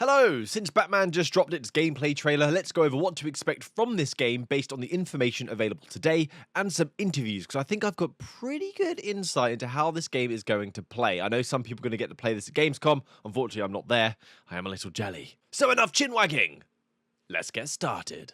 Hello! Since Batman just dropped its gameplay trailer, let's go over what to expect from this game based on the information available today and some interviews, because I think I've got pretty good insight into how this game is going to play. I know some people are going to get to play this at Gamescom. Unfortunately, I'm not there. I am a little jelly. So enough chin wagging! Let's get started.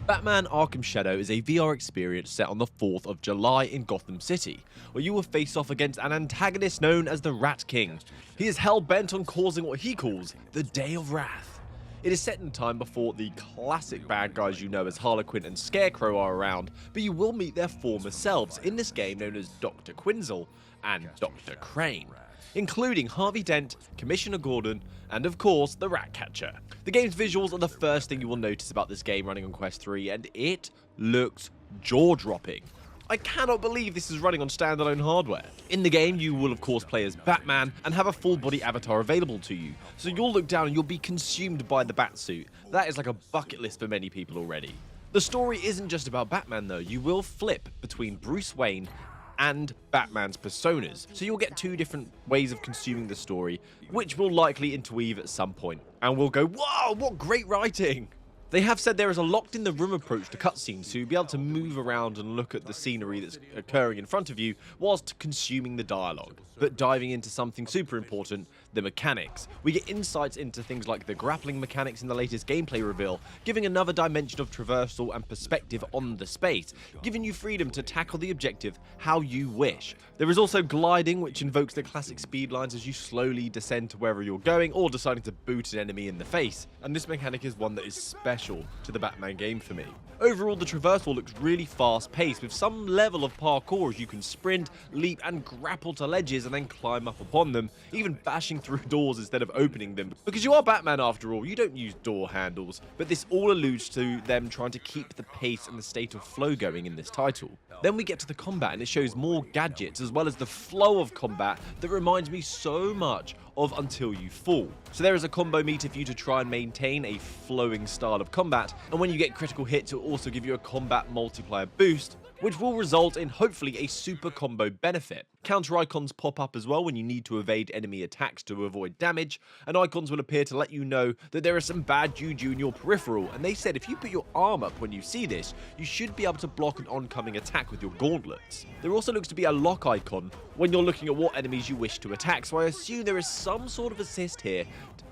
Batman Arkham Shadow is a VR experience set on the 4th of July in Gotham City, where you will face off against an antagonist known as the Rat King. He is hell-bent on causing what he calls the Day of Wrath. It is set in time before the classic bad guys you know as Harlequin and Scarecrow are around, but you will meet their former selves in this game known as Dr. Quinzel and Dr. Crane, including Harvey Dent, Commissioner Gordon, and of course, the Ratcatcher. The game's visuals are the first thing you will notice about this game running on Quest 3, and it looks jaw-dropping. I cannot believe this is running on standalone hardware. In the game, you will of course play as Batman and have a full-body avatar available to you, so you'll look down and you'll be consumed by the Batsuit. That is like a bucket list for many people already. The story isn't just about Batman though. You will flip between Bruce Wayne and Batman's personas, so you'll get two different ways of consuming the story, which will likely interweave at some point, and we'll go, "Wow, what great writing!" They have said there is a locked-in-the-room approach to cutscenes, so you'll be able to move around and look at the scenery that's occurring in front of you whilst consuming the dialogue. But diving into something super important, the mechanics. We get insights into things like the grappling mechanics in the latest gameplay reveal, giving another dimension of traversal and perspective on the space, giving you freedom to tackle the objective how you wish. There is also gliding, which invokes the classic speed lines as you slowly descend to wherever you're going, or deciding to boot an enemy in the face. And this mechanic is one that is special to the Batman game for me. Overall, the traversal looks really fast-paced, with some level of parkour as you can sprint, leap, and grapple to ledges and then climb up upon them, even bashing through doors instead of opening them. Because you are Batman after all, you don't use door handles, but this all alludes to them trying to keep the pace and the state of flow going in this title. Then we get to the combat and it shows more gadgets as well as the flow of combat that reminds me so much of Until You Fall. So there is a combo meter for you to try and maintain a flowing style of combat, and when you get critical hits it will also give you a combat multiplier boost, which will result in hopefully a super combo benefit. Counter icons pop up as well when you need to evade enemy attacks to avoid damage, and icons will appear to let you know that there is some bad juju in your peripheral, and they said if you put your arm up when you see this, you should be able to block an oncoming attack with your gauntlets. There also looks to be a lock icon when you're looking at what enemies you wish to attack, so I assume there is some sort of assist here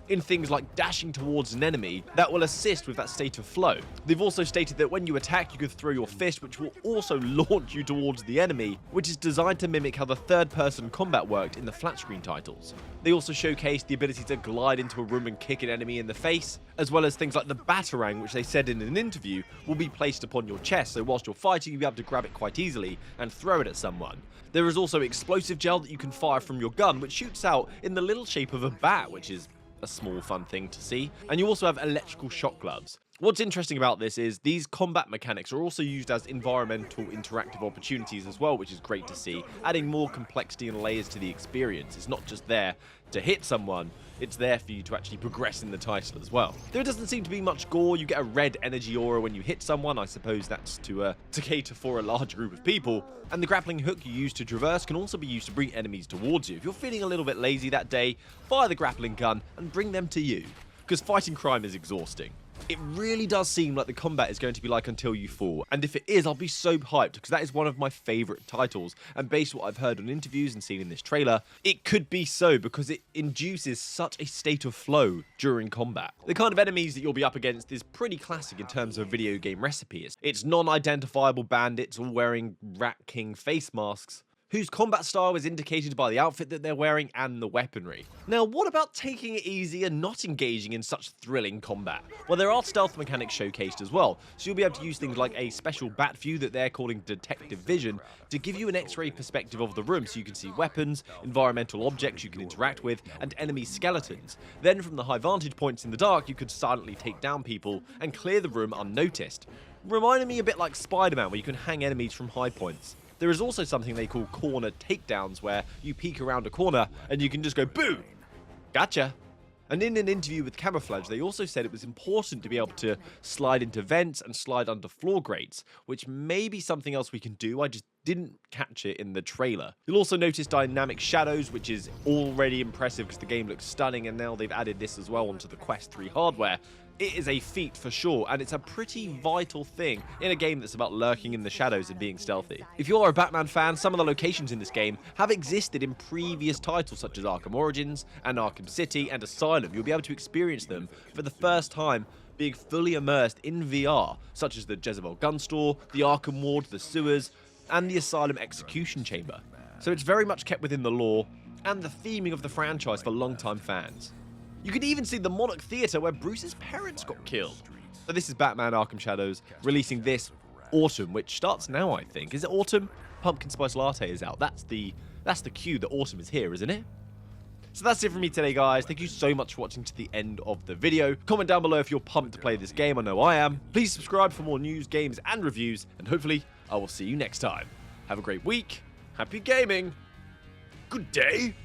in things like dashing towards an enemy that will assist with that state of flow. They've also stated that when you attack you can throw your fist, which will also launch you towards the enemy, which is designed to mimic how the third-person combat worked in the flat screen titles. They also showcased the ability to glide into a room and kick an enemy in the face, as well as things like the Batarang, which they said in an interview will be placed upon your chest, so whilst you're fighting you'll be able to grab it quite easily and throw it at someone. There is also explosive gel that you can fire from your gun, which shoots out in the little shape of a bat, which is a small fun thing to see. And you also have electrical shock gloves. What's interesting about this is these combat mechanics are also used as environmental interactive opportunities as well, which is great to see, adding more complexity and layers to the experience. It's not just there to hit someone, it's there for you to actually progress in the title as well. There doesn't seem to be much gore. You get a red energy aura when you hit someone. I suppose that's to cater for a large group of people. And the grappling hook you use to traverse can also be used to bring enemies towards you. If you're feeling a little bit lazy that day, fire the grappling gun and bring them to you, because fighting crime is exhausting. It really does seem like the combat is going to be like Until You Fall, and if it is, I'll be so hyped, because that is one of my favourite titles, and based on what I've heard on interviews and seen in this trailer, it could be so, because it induces such a state of flow during combat. The kind of enemies that you'll be up against is pretty classic in terms of video game recipes. It's non-identifiable bandits all wearing Rat King face masks, whose combat style is indicated by the outfit that they're wearing and the weaponry. Now, what about taking it easy and not engaging in such thrilling combat? Well, there are stealth mechanics showcased as well, so you'll be able to use things like a special bat view that they're calling detective vision to give you an X-ray perspective of the room so you can see weapons, environmental objects you can interact with, and enemy skeletons. Then from the high vantage points in the dark, you could silently take down people and clear the room unnoticed. Reminding me a bit like Spider-Man, where you can hang enemies from high points. There is also something they call corner takedowns, where you peek around a corner and you can just go boom, gotcha. And in an interview with Camouflage, they also said it was important to be able to slide into vents and slide under floor grates, which may be something else we can do. I just didn't catch it in the trailer. You'll also notice dynamic shadows, which is already impressive because the game looks stunning, and now they've added this as well onto the Quest 3 hardware. It is a feat for sure, and it's a pretty vital thing in a game that's about lurking in the shadows and being stealthy. If you're a Batman fan, some of the locations in this game have existed in previous titles such as Arkham Origins and Arkham City and Asylum. You'll be able to experience them for the first time being fully immersed in VR, such as the Jezebel gun store, the Arkham ward, the sewers, and the Asylum execution chamber. So it's very much kept within the lore and the theming of the franchise for longtime fans. You could even see the Monarch Theatre where Bruce's parents got killed. So this is Batman Arkham Shadows, releasing this autumn, which starts now, I think. Is it autumn? Pumpkin Spice Latte is out. That's the cue that autumn is here, isn't it? So that's it from me today, guys. Thank you so much for watching to the end of the video. Comment down below if you're pumped to play this game. I know I am. Please subscribe for more news, games, and reviews. And hopefully, I will see you next time. Have a great week. Happy gaming. Good day.